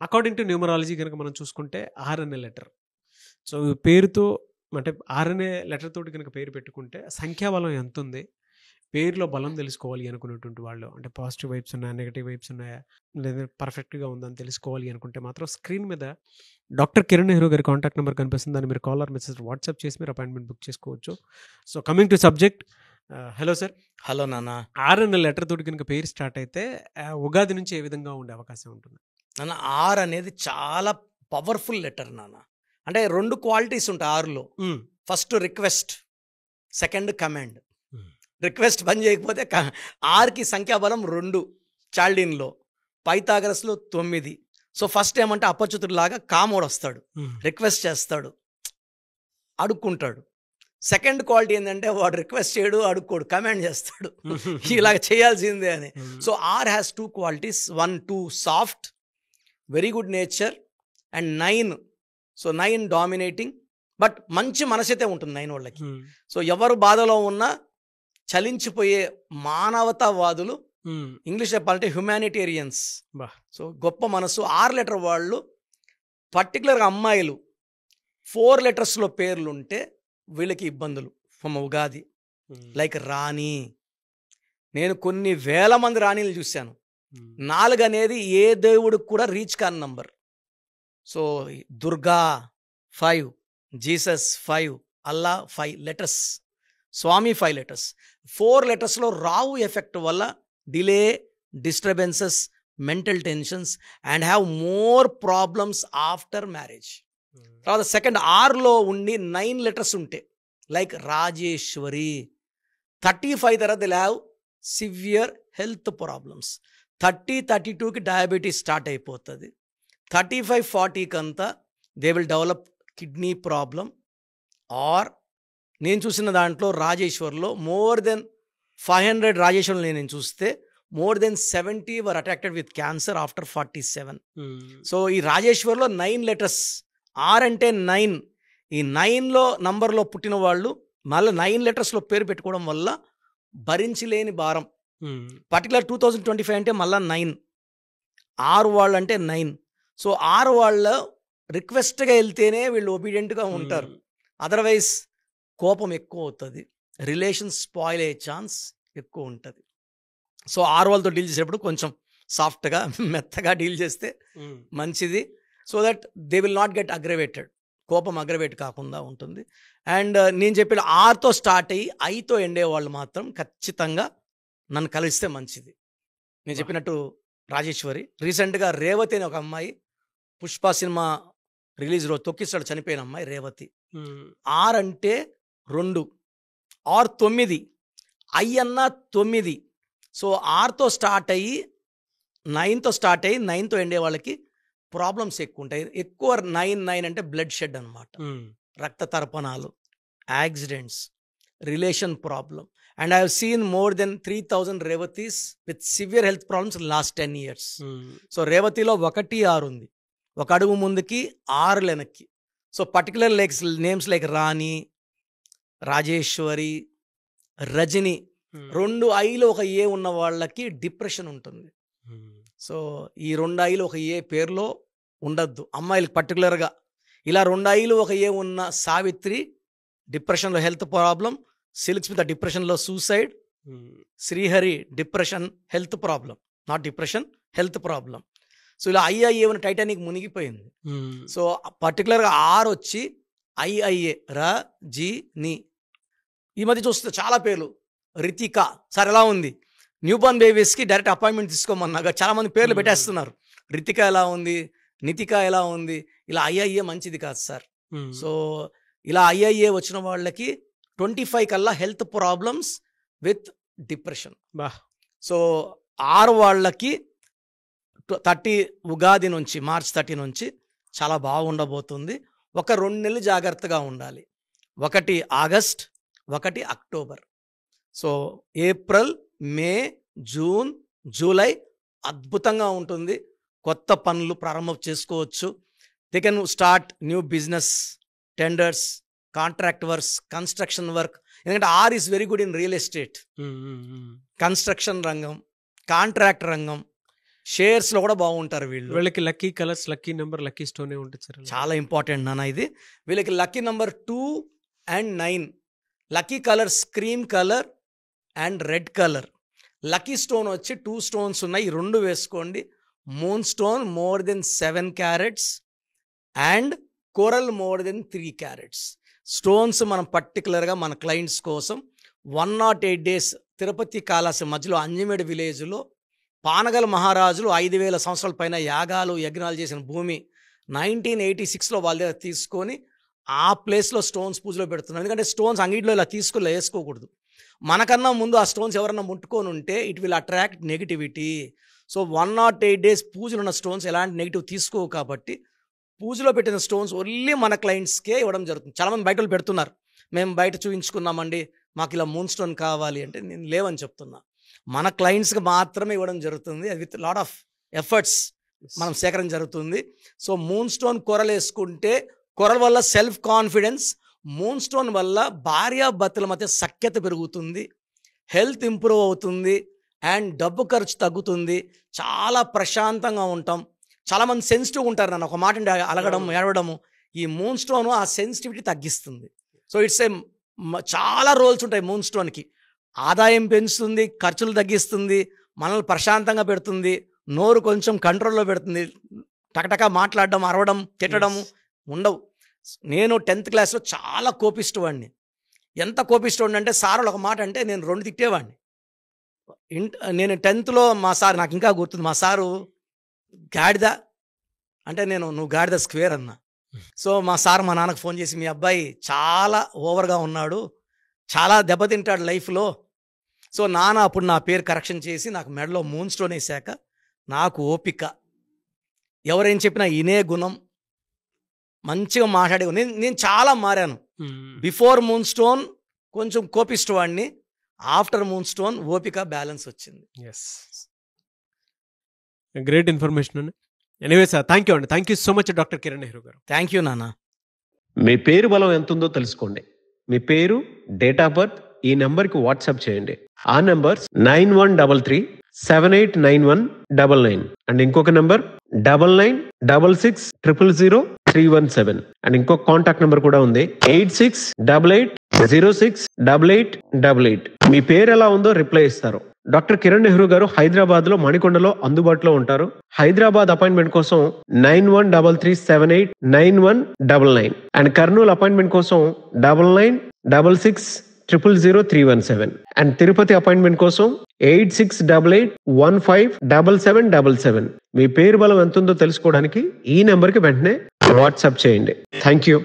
According to numerology కనుక మనం చూసుకుంటే ఆర్ అనే లెటర్. సో పేరుతో అంటే ఆర్ అనే లెటర్ తోటి కనుక పేరు పెట్టుకుంటే సంఖ్యాబలం ఎంత ఉంది, పేరులో బలం తెలుసుకోవాలి అనుకునేటువంటి వాళ్ళు, అంటే పాజిటివ్ వైబ్స్ ఉన్నాయా, నెగిటివ్ వైబ్స్ ఉన్నాయా, లేదా పర్ఫెక్ట్గా ఉందని తెలుసుకోవాలి అనుకుంటే మాత్రం స్క్రీన్ మీద డాక్టర్ కిరణ్ నెహ్రూ గారి కాంటాక్ట్ నెంబర్ కనిపిస్తుంది. దాన్ని మీరు కాలర్ మెసేజ్ వాట్సాప్ చేసి మీరు అపాయింట్మెంట్ బుక్ చేసుకోవచ్చు. So coming to subject, hello sir. Hello నాన్న. ఆర్ అనే లెటర్ తోటి కనుక పేరు స్టార్ట్ అయితే ఉగాది నుంచి ఏ విధంగా ఉండే అవకాశం ఉంటుంది? నాన్న, ఆర్ అనేది చాలా పవర్ఫుల్ లెటర్ నాన్న. అంటే 2 క్వాలిటీస్ ఉంటాయి ఆరులో. First request, second command. Request పని చేయకపోతే ఆర్కి సంఖ్యాబలం 2 చాల్డిన్లో, పైథాగరస్లో 9. సో ఫస్ట్ ఏమంటే అపచ్యుతుడిలాగా కామోడు వస్తాడు, రిక్వెస్ట్ చేస్తాడు, అడుక్కుంటాడు. సెకండ్ క్వాలిటీ ఏంటంటే వాడు రిక్వెస్ట్ చేయడు, అడుక్కోడు, కమాండ్ చేస్తాడు ఇలాగ చేయాల్సిందే అని. So R has 2 qualities. 1 2 soft, very good nature, and 9. So 9 dominating, but మంచి మనసైతే ఉంటుంది 9 వాళ్ళకి. సో ఎవరు బాధలో ఉన్నా చలించిపోయే మానవతావాదులు, ఇంగ్లీష్ చెప్పాలంటే హ్యుమానిటేరియన్స్. సో గొప్ప మనసు. 6 లెటర్ వాళ్ళు, పర్టికులర్గా అమ్మాయిలు 4 లెటర్స్లో పేర్లు ఉంటే వీళ్ళకి ఇబ్బందులు. ఉగాది లైక్ రాణి. నేను కొన్ని వేల మంది రాణిలు చూశాను. 4 అనేది ఏ దేవుడికి కూడా రీచ్ కాని number. So Durga 5, Jesus 5, Allah 5 letters, Swami 5 letters. 4 లెటర్స్లో రావు ఎఫెక్ట్ వల్ల delay, disturbances, mental tensions and have more problems after marriage. తర్వాత సెకండ్ ఆర్లో ఉండి 9 లెటర్స్ ఉంటే లైక్ రాజేశ్వరి. 35 తర్వాత they have severe health problems. 30-32కి డయాబెటీస్ స్టార్ట్ అయిపోతుంది. 35-40కి అంతా they will develop kidney problem. Or నేను చూసిన దాంట్లో రాజేశ్వర్లో మోర్ దెన్ 500 రాజేశ్వర్లు నేను చూస్తే more than 70 were attacked with cancer after 47. So ఈ రాజేశ్వర్లో 9 లెటర్స్. ఆర్ అంటే 9. ఈ 9లో నంబర్లో పుట్టిన వాళ్ళు మళ్ళీ 9 లెటర్స్లో పేరు పెట్టుకోవడం వల్ల భరించలేని భారం. పర్టికులర్ 2025 అంటే మళ్ళీ 9. 6 వాళ్ళు అంటే 9. సో 6 వాళ్ళ రిక్వెస్ట్గా వెళ్తేనే వీళ్ళు ఒబీడియంట్గా ఉంటారు. అదర్వైజ్ కోపం ఎక్కువ అవుతుంది, రిలేషన్ స్పాయిల్ అయ్యే ఛాన్స్ ఎక్కువ ఉంటుంది. సో 6 వాళ్ళతో డీల్ చేసేటప్పుడు కొంచెం సాఫ్ట్గా మెత్తగా డీల్ చేస్తే మంచిది. So that they will not get aggravated. కోపం అగ్రవేట్ కాకుండా ఉంటుంది. అండ్ నేను చెప్పిన ఆర్తో స్టార్ట్ అయ్యి ఐతో ఎండే వాళ్ళు మాత్రం ఖచ్చితంగా నన్ను కలిస్తే మంచిది. నేను చెప్పినట్టు రాజేశ్వరి. రీసెంట్గా రేవతి అని ఒక అమ్మాయి, పుష్ప సినిమా రిలీజ్ రోజు తొక్కిస్తాడు చనిపోయిన అమ్మాయి రేవతి. ఆర్ అంటే 2, ఆర్ 9, ఐ అన్న 9. సో ఆర్తో స్టార్ట్ అయ్యి 9తో స్టార్ట్ అయ్యి 9తో ఎండే వాళ్ళకి ప్రాబ్లమ్స్ ఎక్కువ ఉంటాయి. ఎక్కువ 9 అంటే బ్లడ్ షెడ్ అనమాట, రక్త తర్పణాలు, accidents, relation problem. And I have seen more than 3000 Revathis with severe health problems last 10 years. So రేవతిలో 1 6 ఉంది, 1 అడుగు ముందుకి 6 వెనక్కి. So particular names like Rani, Rajeshwari, Rajani. 2 ఐలు ఒక ఏ ఉన్న వాళ్ళకి డిప్రెషన్ ఉంటుంది. సో ఈ 2 ఐలు ఒక ఏ పేరులో ఉండద్దు అమ్మాయిలకు పర్టికులర్గా. ఇలా 2 ఐలు ఒక ఏ ఉన్న సావిత్రి డిప్రెషన్లో హెల్త్ ప్రాబ్లం, సిల్క్ స్మిత డిప్రెషన్లో suicide, Srihari depression health problem, not depression health problem. So ఇలా ఐఐఏ ఉన్న టైటానిక్ మునిగిపోయింది. సో పర్టికులర్గా ఆర్ వచ్చి ఐఐఏ ర జీ ని. ఈ మధ్య చూస్తే చాలా పేర్లు. రితిక సార్ ఎలా ఉంది, న్యూ బోర్న్ బేబీస్కి డైరెక్ట్ అపాయింట్మెంట్ తీసుకోమన్నాగా చాలామంది పేర్లు పెట్టేస్తున్నారు. రితిక ఎలా ఉంది, నితిక ఎలా ఉంది. ఇలా ఐఐఏ మంచిది కాదు సార్. సో ఇలా ఐఐఏ వచ్చిన వాళ్ళకి 25 కల్లా health problems with depression. So 6 వాళ్ళకి 30 ఉగాది నుంచి మార్చ్ 30 నుంచి చాలా బాగుండబోతుంది. ఒక 2 నెలలు జాగ్రత్తగా ఉండాలి. 1 August, 1 October. So April, May, June, July అద్భుతంగా ఉంటుంది. కొత్త పనులు ప్రారంభం చేసుకోవచ్చు. They can start new business, tenders, contract works, construction work. ఎందుకంటే are is very good in real estate, construction రంగం, కాంట్రాక్ట్ రంగం, షేర్స్లో కూడా బాగుంటారు వీళ్ళు. వీళ్ళకి lucky colours, lucky number, lucky stone ఉంటుంది సార్. చాలా ఇంపార్టెంట్ నాన్న ఇది. వీళ్ళకి lucky number 2 and 9. Lucky colours cream colour and red colour. Lucky stone వచ్చి 2 స్టోన్స్ ఉన్నాయి, ఈ 2 వేసుకోండి. Moonstone more than 7 carats and coral more than 3 carats. Stones మనం పర్టికులర్గా మన క్లయింట్స్ కోసం 108 days తిరుపతి కాళహస్తి మధ్యలో అంజమేడు విలేజ్లో పానగల్ మహారాజులు 5,000 సంవత్సరాల పైన యాగాలు యజ్ఞాలు చేసిన భూమి 1986లో వాళ్ళ దగ్గర తీసుకొని ఆ ప్లేస్లో స్టోన్స్ పూజలో పెడుతున్నారు. ఎందుకంటే స్టోన్స్ అంగిట్లో ఇలా తీసుకొని వేసుకోకూడదు. మనకన్నా ముందు ఆ స్టోన్స్ ఎవరన్నా ముట్టుకొని ఉంటే it will attract negativity. So 108 days పూజలు ఉన్న స్టోన్స్ ఎలాంటి నెగిటివ్ తీసుకోవు కాబట్టి పూజలో పెట్టిన స్టోన్స్ ఓన్లీ మన క్లయింట్స్కే ఇవ్వడం జరుగుతుంది. చాలామంది బయట వాళ్ళు పెడుతున్నారు, మేము బయట చూపించుకున్నామండి, మాకు ఇలా మూన్ స్టోన్ కావాలి అంటే నేను లేవని చెప్తున్నా. మన క్లయింట్స్కి మాత్రమే ఇవ్వడం జరుగుతుంది. అది విత్ లాట్ ఆఫ్ ఎఫర్ట్స్ మనం సేకరణ జరుగుతుంది. సో మూన్ స్టోన్ కొరలు వేసుకుంటే కొరల వల్ల సెల్ఫ్ కాన్ఫిడెన్స్, మూన్ స్టోన్ వల్ల భార్యాభర్తల మధ్య సఖ్యత పెరుగుతుంది, హెల్త్ ఇంప్రూవ్ అవుతుంది అండ్ డబ్బు ఖర్చు తగ్గుతుంది, చాలా ప్రశాంతంగా ఉంటాం. చాలామంది సెన్సిటివ్ ఉంటారు, నన్ను ఒక మాట అంటే అలగడం ఏడవడము. ఈ మూన్ స్టోన్ ఆ సెన్సిటివిటీ తగ్గిస్తుంది. సో ఇట్స్ ఏ చాలా రోల్స్ ఉంటాయి మూన్ స్టోన్కి. ఆదాయం పెంచుతుంది, ఖర్చులు తగ్గిస్తుంది, మనల్ని ప్రశాంతంగా పెడుతుంది, నోరు కొంచెం కంట్రోల్లో పెడుతుంది, టకటక మాట్లాడడం, అరవడం, తిట్టడం ఉండవు. నేను 10th క్లాస్లో చాలా కోపిష్టవాడిని. ఎంత కోపిష్టవాడిని అంటే సారులు ఒక మాట అంటే నేను 2 తిట్టేవాడిని. నేను 10thలో మా సార్, నాకు ఇంకా గుర్తుంది, మా సారు గాడిద అంటే నువ్వు గాడిద స్క్వేర్ అన్నా. సో మా సార్ మా నాన్నకు ఫోన్ చేసి, మీ అబ్బాయి చాలా ఓవర్గా ఉన్నాడు, చాలా దెబ్బతింటాడు లైఫ్లో. సో నాన్న అప్పుడు నా పేరు కరెక్షన్ చేసి నాకు మెడలో మూన్ స్టోన్ వేసాక నాకు ఓపిక, ఎవరేం చెప్పినా ఇనే గుణం, మంచిగా మాట్లాడే నేను చాలా మారాను. బిఫోర్ మూన్ స్టోన్ కొంచెం కోపిష్టవాడిని, ఆఫ్టర్ మూన్ స్టోన్ ఓపిక బ్యాలెన్స్ వచ్చింది. గ్రేట్ ఇన్ఫర్మేషన్ అండి. ఎనీవే సార్, థ్యాంక్ యూ అండి. Thank you so much doctor Kiran Nehru గారు. థ్యాంక్ యూ నాన్న. మీ పేరు బలం ఎంత ఉందో తెలుసుకోండి. మీ పేరు, డేట్ ఆఫ్ బర్త్ ఈ నెంబర్కి వాట్సాప్ చేయండి. ఆ నెంబర్ 9133789199 అండ్ ఇంకొక నెంబర్ 9966000317 అండ్ ఇంకొక కాంటాక్ట్ నెంబర్ కూడా ఉంది 8688068888. మీ పేరు ఎలా ఉందో రిప్లై ఇస్తారు. డాక్టర్ కిరణ్ నెహ్రూ గారు హైదరాబాద్ లో మణికొండలో అందుబాటులో ఉంటారు. హైదరాబాద్ అపాయింట్మెంట్ కోసం 9133789199 అండ్ కర్నూలు అపాయింట్మెంట్ కోసం 9966000317 అండ్ తిరుపతి అపాయింట్మెంట్ కోసం 8688157777. మీ పేరు బలం ఎంత ఉందో తెలుసుకోవడానికి ఈ నెంబర్కి వెంటనే వాట్సాప్ చేయండి. Thank you.